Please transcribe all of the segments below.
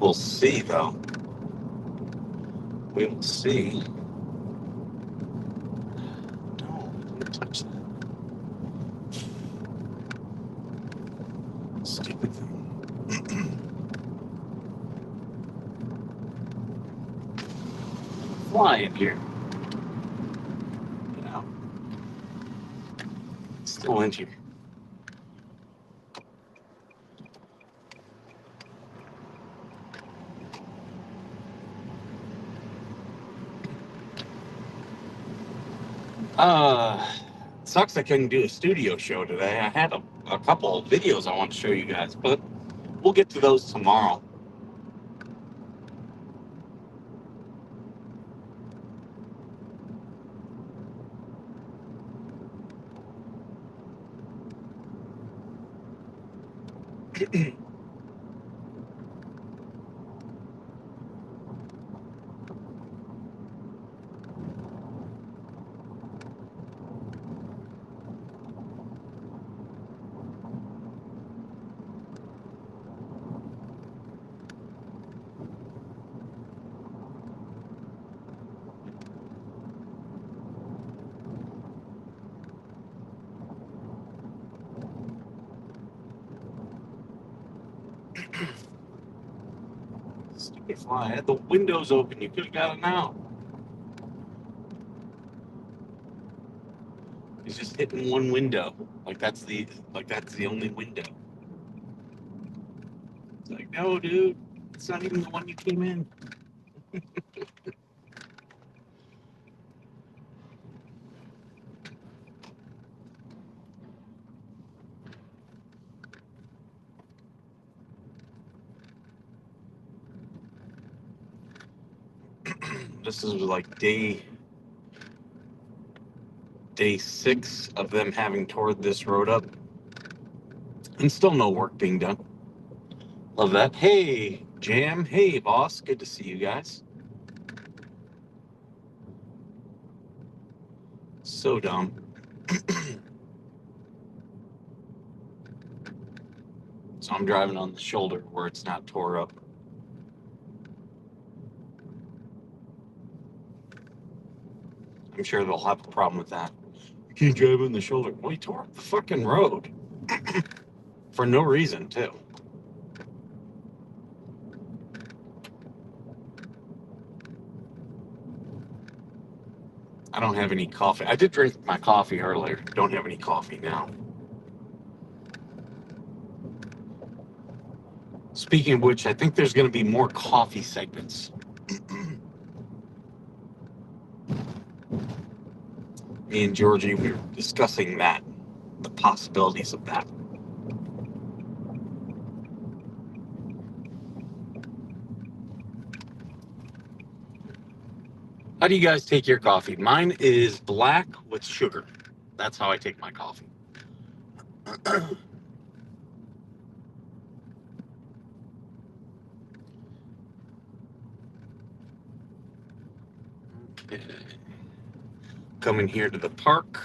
We'll see, though. We will see. No, don't touch that stupid thing. Fly in here. Get out. It's still in here. Sucks I couldn't do a studio show today. I had a couple of videos I want to show you guys, but we'll get to those tomorrow. Stupid fly. I had the windows open. You could have got it out. He's just hitting one window. Like that's the only window. It's like, no, dude, it's not even the one you came in. This is like day 6 of them having toured this road up, and still no work being done. Love that. Hey, Jam. Hey, boss. Good to see you guys. So dumb. So I'm driving on the shoulder where it's not tore up. I'm sure they'll have a problem with that. You can't drive on the shoulder. Well, he tore up the fucking road. For no reason, too. I don't have any coffee. I did drink my coffee earlier. Don't have any coffee now. Speaking of which, I think there's going to be more coffee segments. Me and Georgie, we were discussing that, the possibilities of that. How do you guys take your coffee? Mine is black with sugar. That's how I take my coffee. Okay. Coming here to the park.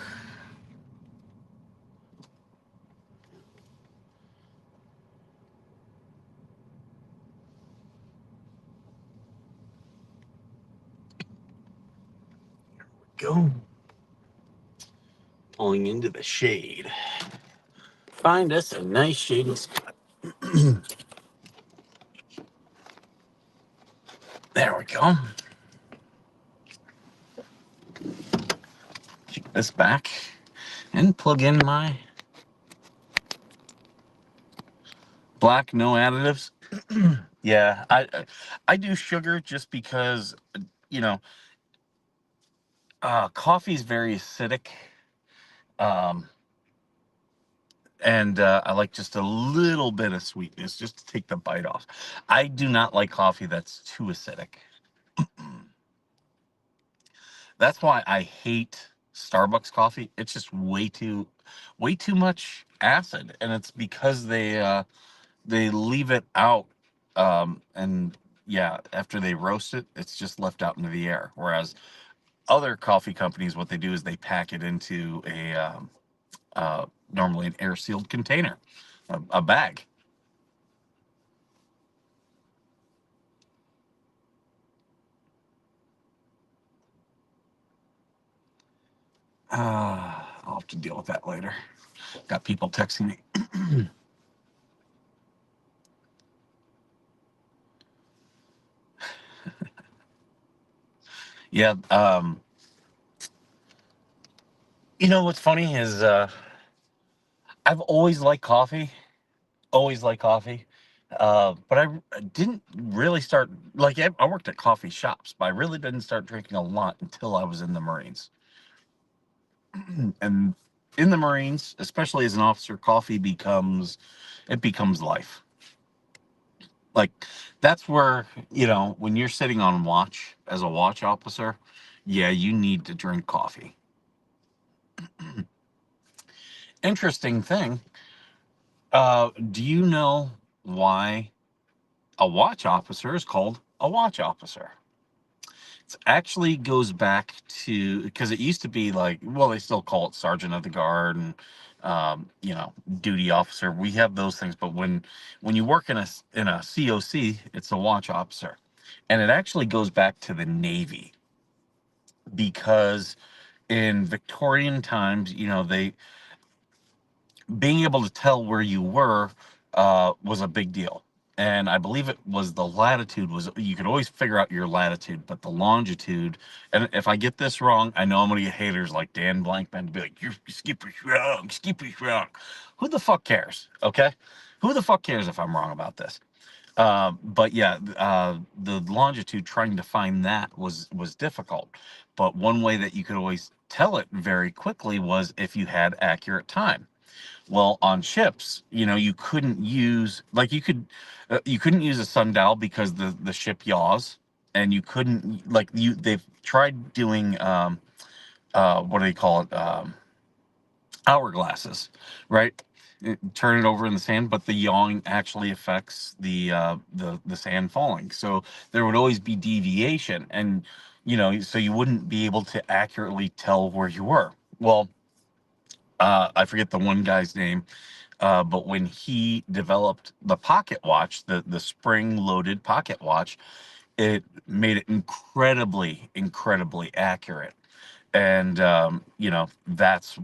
Here we go. Pulling into the shade. Find us a nice shady spot. There we go. Kick this back and plug in my black, no additives. Yeah, I do sugar just because, you know, coffee is very acidic. And I like just a little bit of sweetness just to take the bite off. I do not like coffee that's too acidic. That's why I hate Starbucks coffee. It's just way too much acid, and it's because they leave it out, and yeah, after they roast it, it's just left out into the air. Whereas other coffee companies, what they do is they pack it into normally an air sealed container, a bag. I'll have to deal with that later. Got people texting me. Yeah. What's funny is I've always liked coffee. Always liked coffee. But I didn't really start like I worked at coffee shops, but I really didn't start drinking a lot until I was in the Marines. And in the Marines, especially as an officer, coffee becomes life. Like that's where, when you're sitting on watch as a watch officer, yeah, you need to drink coffee. Interesting thing. Do you know why a watch officer is called a watch officer? It actually goes back to because it used to be like, well, they still call it sergeant of the guard and duty officer. We have those things, but when you work in a COC, it's a watch officer, and it actually goes back to the Navy because in Victorian times, they being able to tell where you were was a big deal. And I believe it was the latitude was you could always figure out your latitude, but the longitude. And if I get this wrong, I know I'm gonna get haters like Dan Blankman to be like, "You're skipper wrong." Who the fuck cares? Okay, who the fuck cares if I'm wrong about this? But yeah, the longitude trying to find that was difficult. But one way that you could always tell it very quickly was if you had accurate time. Well, on ships, you couldn't use like you couldn't use a sundial because the ship yaws, and you couldn't like you they've tried doing what do they call it, hourglasses, right? Turn it over in the sand, but the yawing actually affects the sand falling. So there would always be deviation, and so you wouldn't be able to accurately tell where you were. Well, I forget the one guy's name, but when he developed the pocket watch, the spring loaded pocket watch, it made it incredibly, incredibly accurate. And that's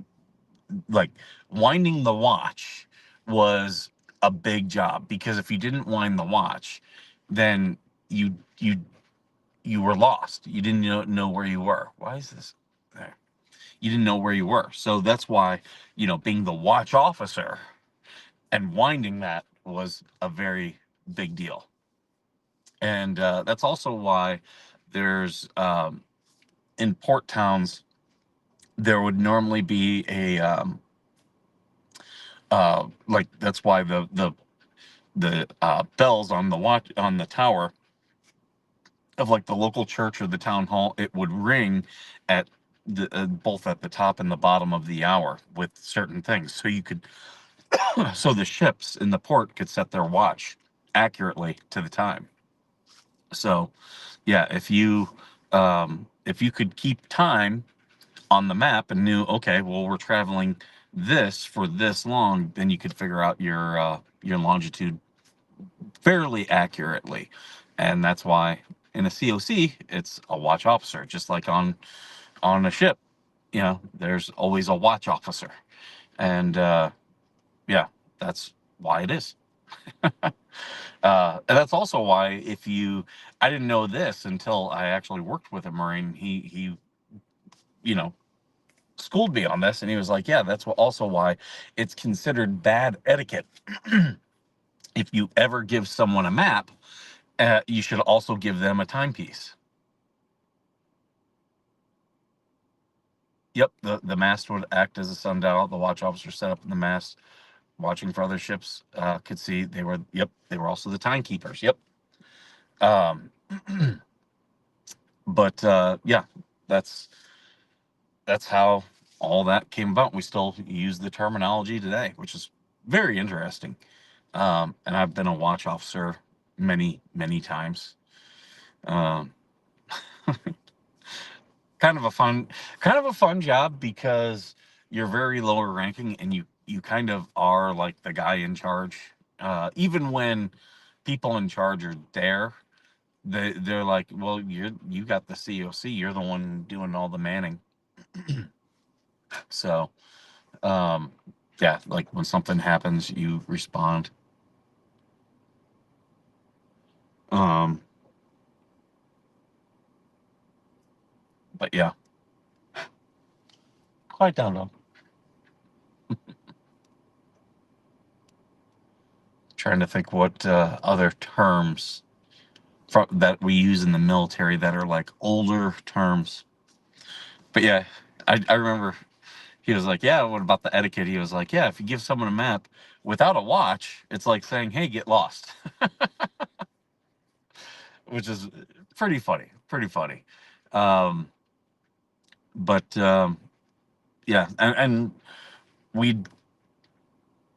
like winding the watch was a big job because if you didn't wind the watch, then you you were lost. You didn't know where you were. Why is this there? You didn't know where you were. So that's why, being the watch officer and winding that was a very big deal. And that's also why there's in port towns there would normally be a like that's why the bells on the watch on the tower of like the local church or the town hall, it would ring at the both at the top and the bottom of the hour with certain things, so you could so the ships in the port could set their watch accurately to the time. So yeah, if you could keep time on the map and knew, okay, well, we're traveling this for this long, then you could figure out your longitude fairly accurately. And that's why in a COC it's a watch officer, just like on a ship. There's always a watch officer, and yeah, that's why it is. And that's also why if you I didn't know this until I actually worked with a Marine. He you know schooled me on this, and he was like, yeah, that's also why it's considered bad etiquette if you ever give someone a map. You should also give them a timepiece. Yep, the mast would act as a sundial. The watch officer set up in the mast, watching for other ships, could see they were. Yep, they were also the timekeepers. Yep. Um, but yeah, that's that's how all that came about. We still use the terminology today, which is very interesting. And I've been a watch officer many, many times. Um, kind of a fun, kind of a fun job because you're very lower ranking and you kind of are like the guy in charge. Even when people in charge are there, they're like, well, you got the COC, you're the one doing all the manning. So, um, yeah, like when something happens, you respond. Um, but yeah, quite down low. Trying to think what other terms that we use in the military that are like older terms. But yeah, I remember he was like, yeah, what about the etiquette? He was like, yeah, if you give someone a map without a watch, it's like saying, hey, get lost, which is pretty funny, pretty funny. Um, but yeah, and we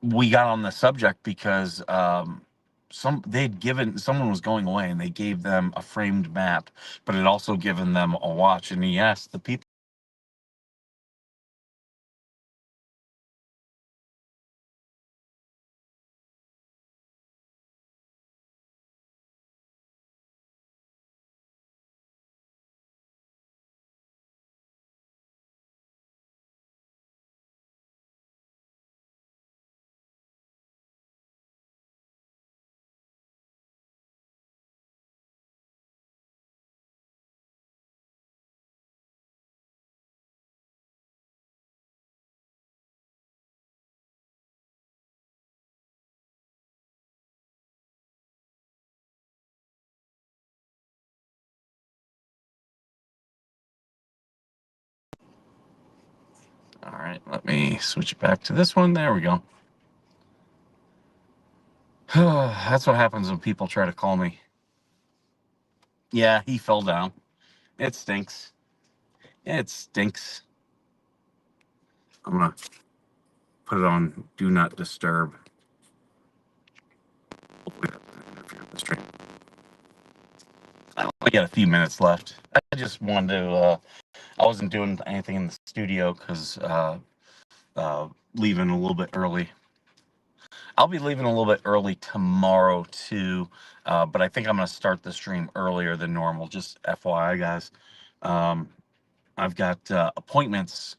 we got on the subject because they'd given someone was going away and they gave them a framed map, but it also given them a watch, and he asked the people. All right, let me switch back to this one. There we go. That's what happens when people try to call me. Yeah, he fell down. It stinks. It stinks. I'm gonna put it on do not disturb. Hopefully that doesn't interfere with the stream. I only got a few minutes left. I just wanted to. I wasn't doing anything in the studio because leaving a little bit early. I'll be leaving a little bit early tomorrow too, but I think I'm gonna start the stream earlier than normal. Just FYI, guys. Um, I've got appointments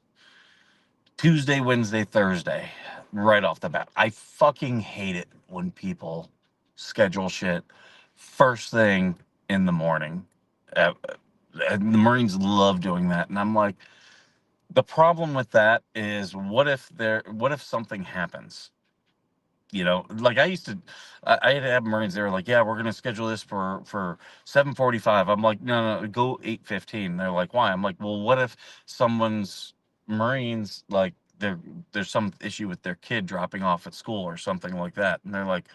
Tuesday, Wednesday, Thursday, right off the bat. I fucking hate it when people schedule shit first thing in the morning. And the Marines love doing that, and I'm like, the problem with that is, what if something happens? Like I used to, I had to have Marines. They were like, "Yeah, we're gonna schedule this for 7:45." I'm like, "No, no, go 8:15." They're like, "Why?" I'm like, "Well, what if someone's Marines like there's some issue with their kid dropping off at school or something like that?" And they're like,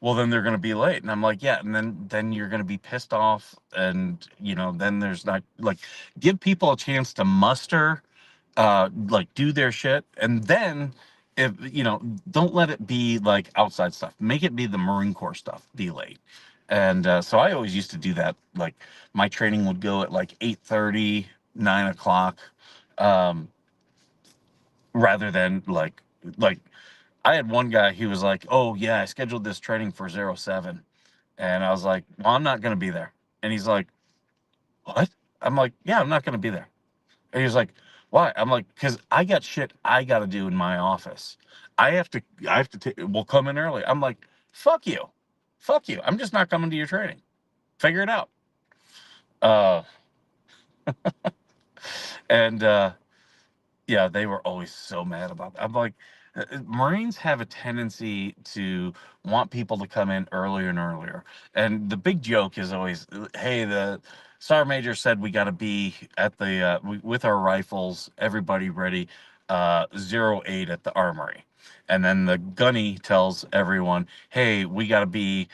"Well, then they're gonna be late." And I'm like, "Yeah," and then you're gonna be pissed off, and then there's not like give people a chance to muster, like do their shit, and then if don't let it be like outside stuff. Make it be the Marine Corps stuff delayed. And so I always used to do that. Like my training would go at like 8:30, 9 o'clock, um, rather than like I had one guy. He was like, "Oh yeah, I scheduled this training for 07," and I was like, "Well, I'm not going to be there." And he's like, "What?" I'm like, "Yeah, I'm not going to be there." And he was like, "Why?" I'm like, "Because I got shit I got to do in my office. I have to take, we'll come in early." I'm like, "Fuck you. Fuck you. I'm just not coming to your training. Figure it out." Uh, and Yeah, they were always so mad about that. I'm like, Marines have a tendency to want people to come in earlier and earlier. And the big joke is always, hey, the Sergeant Major said we got to be at with our rifles, everybody ready, 08 at the armory. And then the gunny tells everyone, hey, we got to be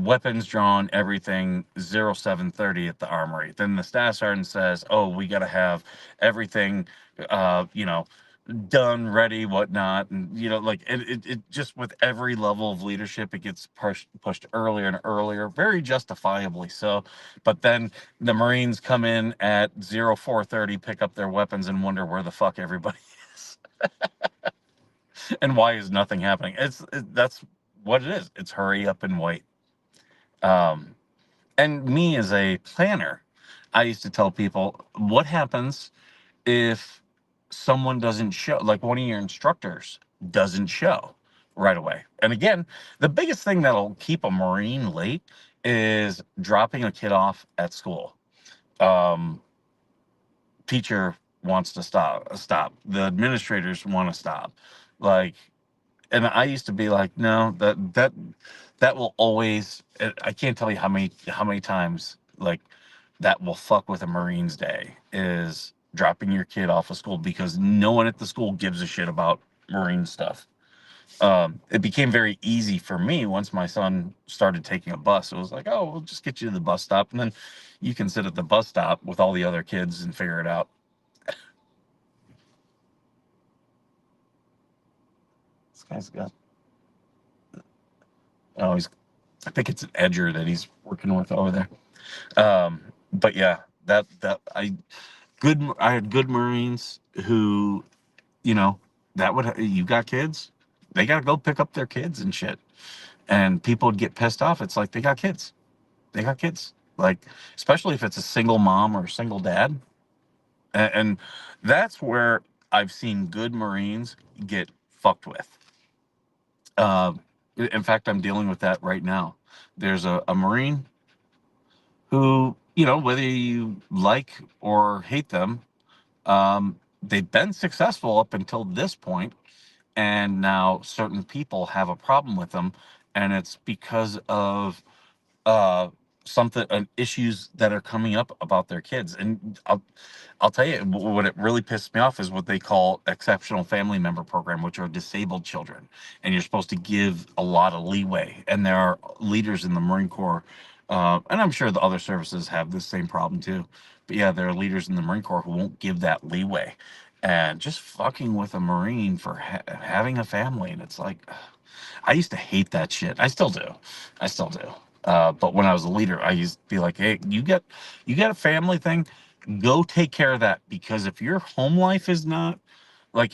weapons drawn, everything 07:30 at the armory. Then the staff sergeant says, oh, we got to have everything uh, you know, done, ready, whatnot, and like it just with every level of leadership, it gets pushed earlier and earlier, very justifiably so. But then the Marines come in at 04:30, pick up their weapons, and wonder where the fuck everybody is, and why is nothing happening. That's what it is. It's hurry up and wait. Um, and me as a planner, I used to tell people what happens if someone doesn't show, like one of your instructors doesn't show right away. And again, the biggest thing that'll keep a Marine late is dropping a kid off at school. Um, Teacher wants to stop. The administrators want to stop. Like, and I used to be like, no, that will always. I can't tell you how many times like that will fuck with a Marines Day is dropping your kid off of school because no one at the school gives a shit about Marine stuff. It became very easy for me once my son started taking a bus. It was like, oh, we'll just get you to the bus stop, and then you can sit at the bus stop with all the other kids and figure it out. This guy's got, oh, I think it's an edger that he's working with over there. But yeah, that I had good Marines who, you know, you got kids, they got to go pick up their kids and shit. And people would get pissed off. It's like they got kids. They got kids. Like, especially if it's a single mom or a single dad. And that's where I've seen good Marines get fucked with. Uh, in fact, I'm dealing with that right now. There's a Marine who, whether you like or hate them, they've been successful up until this point, and now certain people have a problem with them, and it's because of uh something issues that are coming up about their kids. And I'll tell you what it really pissed me off is what they call exceptional family member program, which are disabled children, and you're supposed to give a lot of leeway. And there are leaders in the Marine Corps, and I'm sure the other services have this same problem too, but yeah, there are leaders in the Marine Corps who won't give that leeway, and just fucking with a Marine for having a family. And it's like, I used to hate that shit. I still do. I still do. But when I was a leader, I used to be like, "Hey, you got a family thing, go take care of that." Because if your home life is not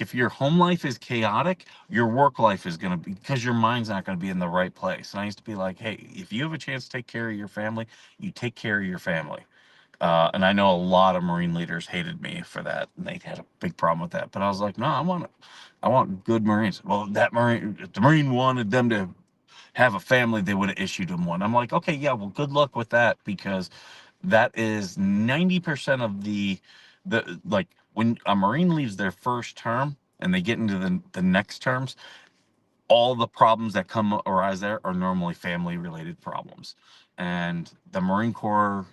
if your home life is chaotic, your work life is gonna be, because your mind's not gonna be in the right place. And I used to be like, "Hey, if you have a chance to take care of your family, you take care of your family." And I know a lot of Marine leaders hated me for that, and they had a big problem with that. But I was like, no, I want good Marines. Well, that Marine, if the Marine wanted them to have a family, they would have issued them one. I'm like, okay, yeah, well, good luck with that, because that is 90% of the like when a Marine leaves their first term and they get into the next terms, all the problems that come arise there are normally family related problems. And the Marine Corps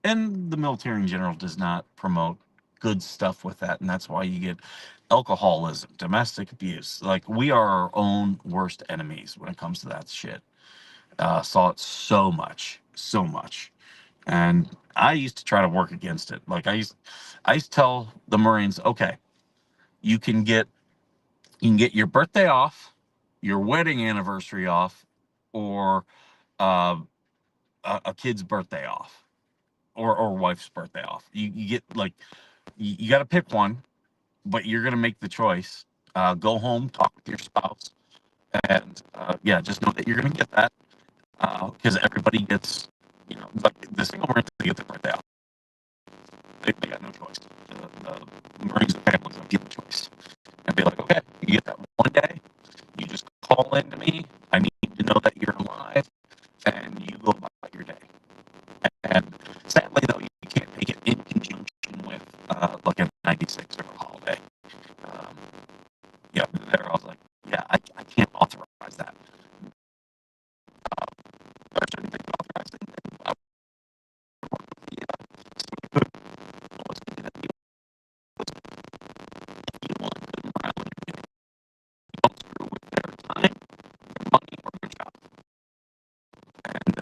and the military in general does not promote good stuff with that, and that's why you get alcoholism, domestic abuse. Like, we are our own worst enemies when it comes to that shit. Saw it so much, and I used to try to work against it. Like, I used to tell the Marines, okay, you can get your birthday off, your wedding anniversary off, or uh, a kid's birthday off, or wife's birthday off. You get, like, you got to pick one, but you're going to make the choice. Go home, talk with your spouse, and yeah, just know that you're going to get that, because everybody gets, like the single Marines, they get their birthday off. They got no choice. The Marines and families don't get a choice. And be like, okay, you get that one day. You just call in to me. I need to know that you're alive, and you go about your day. And sadly, though, you can't make it in conjunction with like a 96 or a holiday. Um, yeah, there I was like, yeah, I can't authorize that. There are certain things authorized, and I would listen to that. You want good morality, you don't screw with their time, their money, or their job. And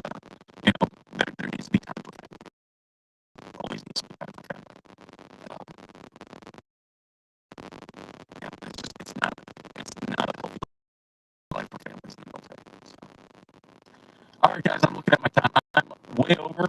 there needs to be time for family. Always needs to be time for family. Um, yeah, it's not a healthy life for families in the military. So, all right, guys, I'm looking at my time. I'm way over.